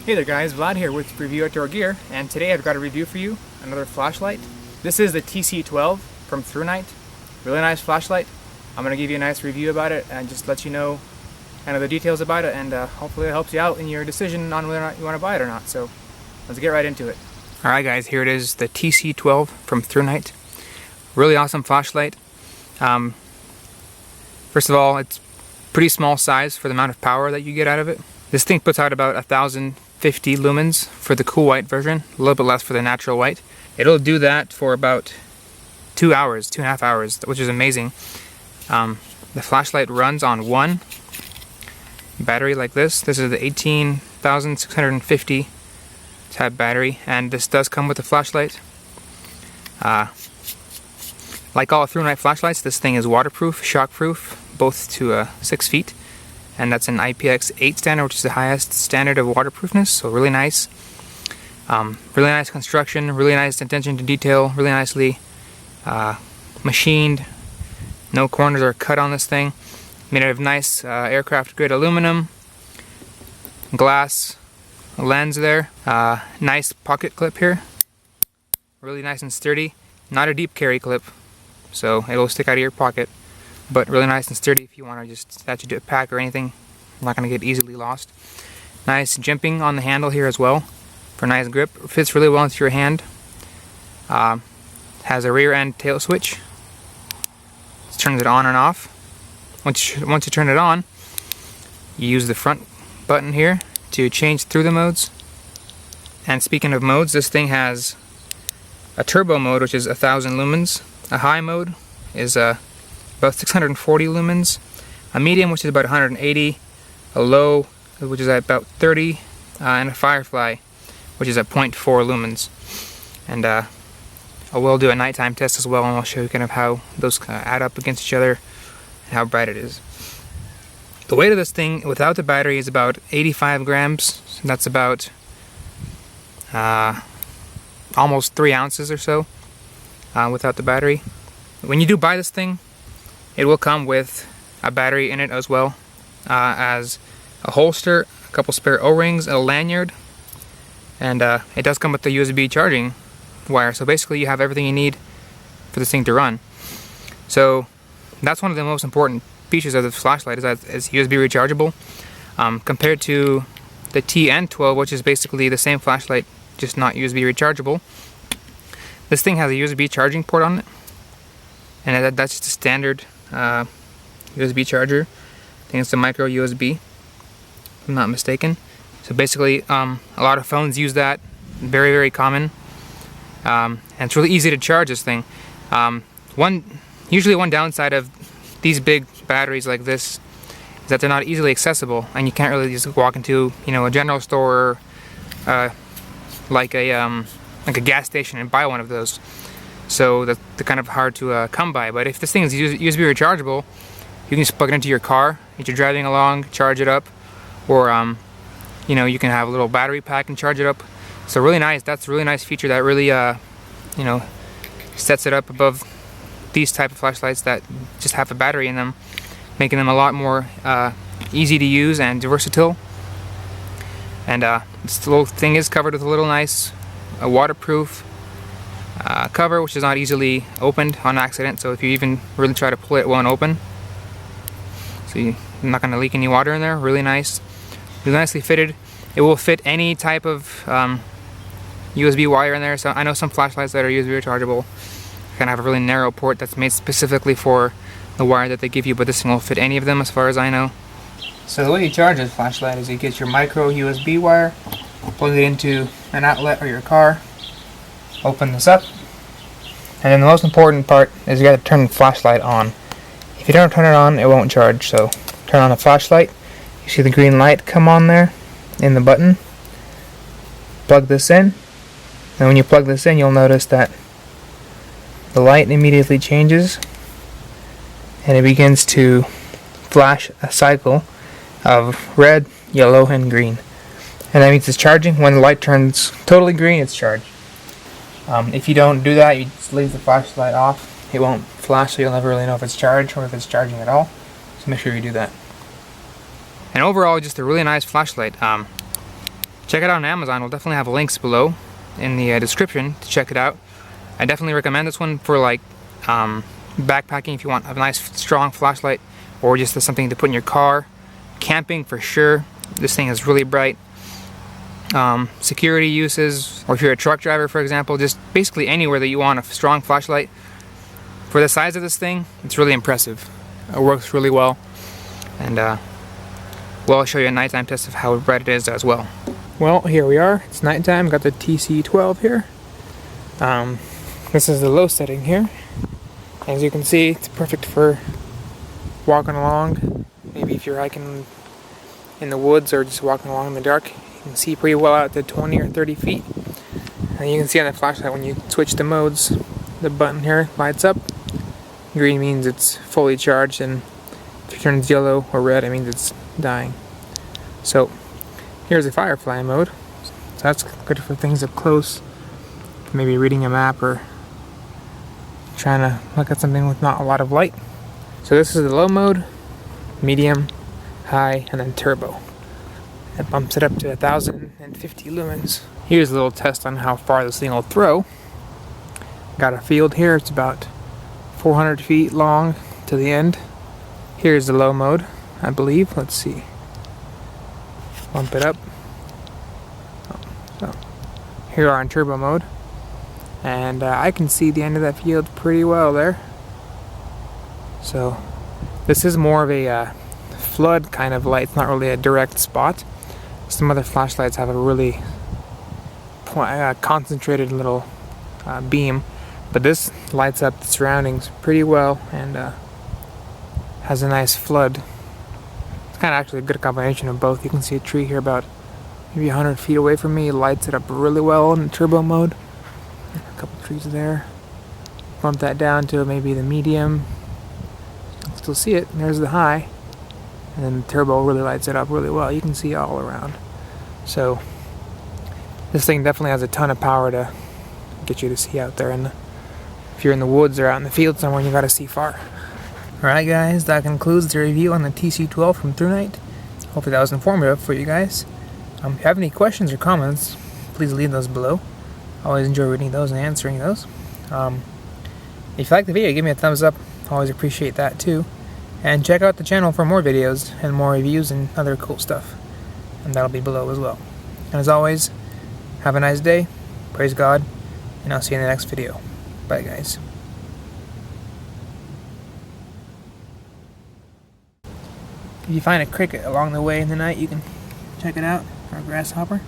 Hey there guys, Vlad here with Review Outdoor Gear, and today I've got a review for you, another flashlight. This is the TC12 from Thrunite. Really nice flashlight. I'm going to give you a nice review about it and just let you know kind of the details about it, and hopefully it helps you out in your decision on whether or not you want to buy it or not. So let's get right into it. Alright guys, here it is, the TC12 from Thrunite. Really awesome flashlight. First of all, it's pretty small size for the amount of power that you get out of it. This thing puts out about 1050 lumens for the cool white version, a little bit less for the natural white. It'll do that for about 2 hours, 2.5 hours, which is amazing. The flashlight runs on one battery like this. This is the 18,650 type battery, and this does come with the flashlight. Like all Thrunite flashlights, this thing is waterproof, shockproof, both to 6 feet. And that's an IPX8 standard, which is the highest standard of waterproofness, so really nice. Really nice construction, really nice attention to detail, really nicely machined. No corners are cut on this thing. Made out of nice aircraft grade aluminum, glass, a lens there. Nice pocket clip here. Really nice and sturdy. Not a deep carry clip, so it'll stick out of your pocket. But really nice and sturdy if you want to just attach it to a pack or anything. Not going to get easily lost. Nice jimping on the handle here as well for nice grip. Fits really well into your hand. Has a rear end tail switch. It turns it on and off. Once you turn it on, you use the front button here to change through the modes. And speaking of modes, this thing has a turbo mode, which is 1000 lumens. A high mode is about 640 lumens, a medium, which is about 180, a low, which is at about 30, and a firefly, which is at 0.4 lumens. And I will do a nighttime test as well, and I'll show you kind of how those add up against each other and how bright it is. The weight of this thing without the battery is about 85 grams, and that's about almost 3 ounces or so without the battery. When you do buy this thing, it will come with a battery in it as well, as a holster, a couple spare O-rings, a lanyard, and it does come with the USB charging wire. So basically you have everything you need for this thing to run. So that's one of the most important features of the flashlight, is that it's USB rechargeable. Compared to the TN12, which is basically the same flashlight, just not USB rechargeable. This thing has a USB charging port on it, and that's just a standard USB charger. I think it's a micro USB, if I'm not mistaken. So basically, a lot of phones use that. Very, very common. And it's really easy to charge this thing. Usually one downside of these big batteries like this is that they're not easily accessible, and you can't really just walk into, a general store, like a gas station, and buy one of those. So they're kind of hard to come by. But if this thing is USB rechargeable, you can just plug it into your car if you're driving along, charge it up, or you can have a little battery pack and charge it up. So really nice. That's a really nice feature that really sets it up above these type of flashlights that just have a battery in them, making them a lot more easy to use and versatile. And this little thing is covered with a little nice waterproof cover, which is not easily opened on accident, so if you even really try to pull it, it won't open. So you're not going to leak any water in there. Really nice. Really nicely fitted. It will fit any type of USB wire in there. So I know some flashlights that are USB rechargeable kind of have a really narrow port that's made specifically for the wire that they give you, but this thing will fit any of them as far as I know. So the way you charge this flashlight is you get your micro USB wire, plug it into an outlet or your car, open this up, and then the most important part is you got to turn the flashlight on. If you don't turn it on, it won't charge. So turn on the flashlight, you see the green light come on there in the button, plug this in, and when you plug this in, you'll notice that the light immediately changes and it begins to flash a cycle of red, yellow, and green, and that means it's charging. When the light turns totally green, it's charged. If you don't do that, you just leave the flashlight off, it won't flash, so you'll never really know if it's charged or if it's charging at all. So make sure you do that. And overall, just a really nice flashlight. Check it out on Amazon. We'll definitely have links below in the description to check it out. I definitely recommend this one for like backpacking if you want a nice strong flashlight, or just as something to put in your car. Camping for sure. This thing is really bright. Security uses, or if you're a truck driver for example, just basically anywhere that you want a strong flashlight. For the size of this thing, it's really impressive. It works really well, and well, I'll show you a nighttime test of how bright it is as well. Well, here we are. It's nighttime. Got the TC12 here. This is the low setting here. As you can see, it's perfect for walking along. Maybe if you're hiking in the woods or just walking along in the dark, you can see pretty well out to 20 or 30 feet. And you can see on the flashlight when you switch the modes, the button here lights up. Green means it's fully charged, and if it turns yellow or red, it means it's dying. So here's the firefly mode. So that's good for things up close. Maybe reading a map or trying to look at something with not a lot of light. So this is the low mode, medium, high, and then turbo. It bumps it up to 1050 lumens. Here's a little test on how far this thing will throw. Got a field here. It's about 400 feet long to the end. Here's the low mode, I believe. Let's see. Bump it up. So here we are in turbo mode, and I can see the end of that field pretty well there. So this is more of a flood kind of light. It's not really a direct spot. Some other flashlights have a really concentrated little beam, but this lights up the surroundings pretty well and has a nice flood. It's kind of actually a good combination of both. You can see a tree here about maybe 100 feet away from me. It lights it up really well in turbo mode. A couple trees there. Bump that down to maybe the medium. You can still see it. And there's the high. And then the turbo really lights it up really well. You can see all around. So this thing definitely has a ton of power to get you to see out there. And if you're in the woods or out in the field somewhere, you gotta see far. Alright guys, that concludes the review on the TC12 from Thrunite. Hopefully that was informative for you guys. If you have any questions or comments, please leave those below. I always enjoy reading those and answering those. If you like the video, give me a thumbs up. I always appreciate that too. And check out the channel for more videos and more reviews and other cool stuff. And that'll be below as well. And as always, have a nice day, praise God, and I'll see you in the next video. Bye guys. If you find a cricket along the way in the night, you can check it out, or a grasshopper.